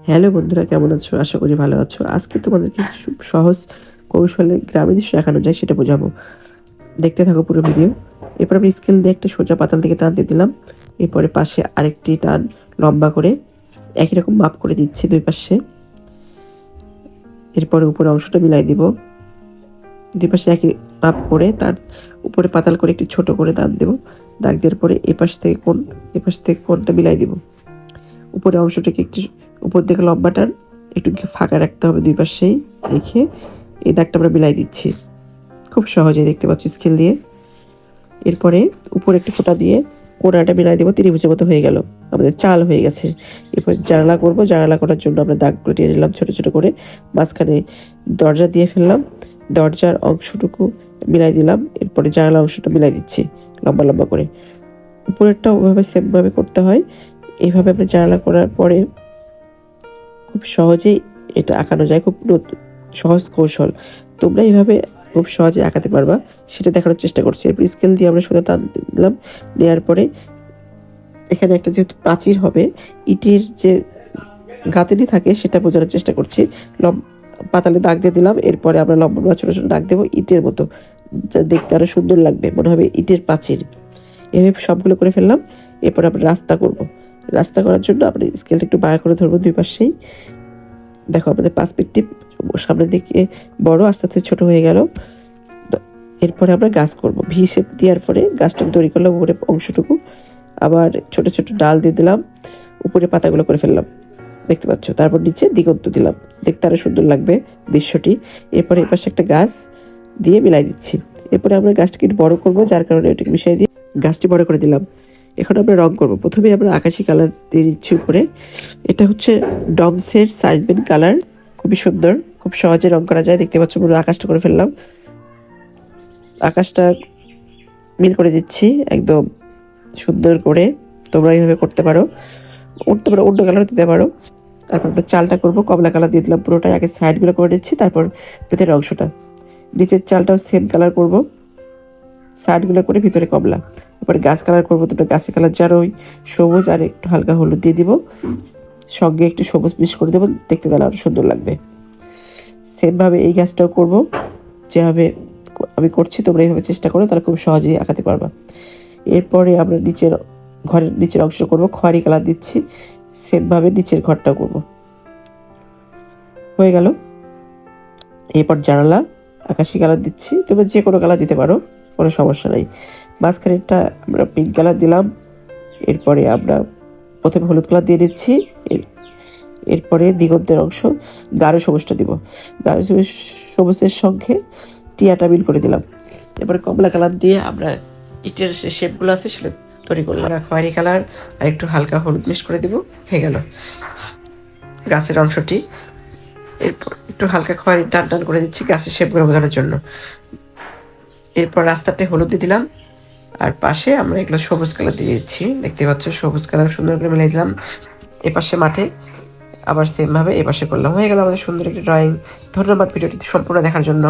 Hello বন্ধুরা, কেমন আছো? আশা করি ভালো আছো। আজকে তোমাদেরকে খুব সহজ কৌশলে গ্রামের দৃশ্য দেখানো যায় সেটা বোঝাবো। দেখতে থাকো পুরো ভিডিও। এরপর আমি স্কেল দিয়ে একটা সোজা পাতাল থেকে টান দিয়ে দিলাম। এরপরে পাশে আরেকটি টান লম্বা করে একই রকম মাপ করে দিচ্ছি দুই পাশে। এরপরে উপরে অংশটা মিলাই দিব। দুই পাশে একই মাপ করে তার উপরে পাতাল করে একটু ছোট করে দাগ দেবো। দাগ দেওয়ার পরে এপাশ থেকে কোণটা মিলাই দিব। উপরে অংশটাকে একটু উপর দিকে লম্বা টান একটু ফাঁকা রাখতে হবে দুই পাশেই রেখে এই দাগটা আমরা মিলাই দিচ্ছি। খুব সহজে দেখতে পাচ্ছি স্কেল দিয়ে। এরপরে উপরে একটু ফোঁটা দিয়ে কোণাটা মিলাই দেবো। ত্রিভুজের মতো হয়ে গেল, আমাদের চাল হয়ে গেছে। এরপর জানালা করব। জানালা করার জন্য আমরা দাগগুলো টেনে নিলাম ছোট ছোট করে, মাঝখানে দরজা দিয়ে ফেললাম, দরজার অংশটুকু মিলাই দিলাম। এরপরে জানালা অংশটা মিলাই দিচ্ছি লম্বা লম্বা করে। উপরেরটা ওভাবে সেমভাবে করতে হয়। এইভাবে আমরা জানালা করার পরে খুব সহজেই এটা আঁকানো যায়। খুব সহজ কৌশল, তোমরা এইভাবে খুব সহজে আঁকাতে পারবা সেটা দেখানোর চেষ্টা করছি। এরপর স্কেল দিয়ে আমরা সোজা টান দিলাম। নেওয়ার পরে এখানে একটা যেহেতু প্রাচীর হবে, ইটের যে গাঁথনি থাকে সেটা বোঝানোর চেষ্টা করছি। পাতালে দাগ দিয়ে দিলাম। এরপরে আমরা লম্বা ছোট ছোট দাগ দেবো ইটের মতো, যা দেখতে আরো সুন্দর লাগবে, মনে হবে ইটের প্রাচীর। এভাবে সবগুলো করে ফেললাম। এরপর আমরা রাস্তা করব। রাস্তা করার জন্য আমরা স্কেলটা একটু বাঁকা করে ধরবো দুই পাশেই। দেখো আমাদের পার্সপেক্টিভ সামনের দিকে বড়, আস্তে আস্তে ছোট হয়ে গেল। এরপরে আমরা গাছ করব। ভি শেপ দেওয়ার পরে গাছটা তৈরি করলাম। উপরে অংশটুকু আবার ছোট ছোট ডাল দিয়ে দিলাম, উপরে পাতাগুলো করে ফেললাম, দেখতে পাচ্ছ। তারপর নিচে দিগন্ত দিলাম, দেখতে আরো সুন্দর লাগবে দৃশ্যটি। এরপরে এপাশে একটা গাছ দিয়ে মিলাই দিচ্ছি। এরপরে আমরা গাছটাকে একটু বড় করবো, যার কারণে ওইটাকে মিশিয়ে দিয়ে গাছটি বড় করে দিলাম। এখন আমরা রং করব। প্রথমে আমরা আকাশি কালার দিয়ে দিচ্ছি উপরে। এটা হচ্ছে ডমসের সাইজবেন কালার, খুবই সুন্দর, খুব সহজে রং করা যায়। দেখতে পাচ্ছ পুরো আকাশটা করে ফেললাম। আকাশটা মিল করে দিচ্ছি একদম সুন্দর করে। তোমরা এইভাবে করতে পারো, অন্য কালার দিতে পারো। তারপর আমরা চালটা করব, কমলা কালার দিয়ে দিলাম পুরোটাই। আগে সাইডগুলো করে নিচ্ছি, তারপর ভেতরের অংশটা। নিচের চালটাও সেম কালার করব, সাইডগুলো করে ভিতরে কমলা। তারপরে গাছ কালার করবো, দুটো গাছের কালার যার ওই সবুজ আর একটু হালকা হলুদ দিয়ে দিব, সঙ্গে একটু সবুজ মিক্স করে দেবো, দেখতে তাহলে আরো সুন্দর লাগবে। সেমভাবে এই গাছটাও করব, যেভাবে আমি করছি তোমরা এইভাবে চেষ্টা করো, তাহলে খুব সহজেই আঁকাতে পারবা। এরপরে আমরা ঘরের নিচের অংশ করব, খয়েরি কালার দিচ্ছি। সেমভাবে নিচের ঘরটাও করব। হয়ে গেল। এরপর জানালা আকাশি কালার দিচ্ছি, তোমরা যে কোনো কালার দিতে পারো, কোনো সমস্যা নাই। মাঝখানেরটা আমরা পিঙ্ক কালার দিলাম। এরপরে আমরা প্রথমে হলুদ কালার দিয়ে নিচ্ছি। এরপরে দিগন্তের অংশ গাঢ় সবুজটা দিব। গাঢ় সবুজের সঙ্গে টিয়াটা মিল করে দিলাম। এরপরে কমলা কালার দিয়ে আমরা ইটের যে শেপগুলো আছে সেটা তৈরি করলাম। খয়েরি কালার আর একটু হালকা হলুদ মিক্স করে দিব, হয়ে গেল গাছের অংশটি। এরপর একটু হালকা খয়েরি টান টান করে দিচ্ছি গাছের শেপগুলো বোঝানোর জন্য। এরপর রাস্তাতে হলুদ দিয়ে দিলাম, আর পাশে আমরা এগুলো সবুজ কালার দিয়ে দিচ্ছি। দেখতে পাচ্ছ সবুজ কালার সুন্দর করে মিলাই দিলাম। এপাশে মাঠে আবার সেমভাবে এপাশে করলাম। হয়ে গেল আমাদের সুন্দর একটি ড্রয়িং। ধন্যবাদ ভিডিওটি সম্পূর্ণ দেখার জন্য।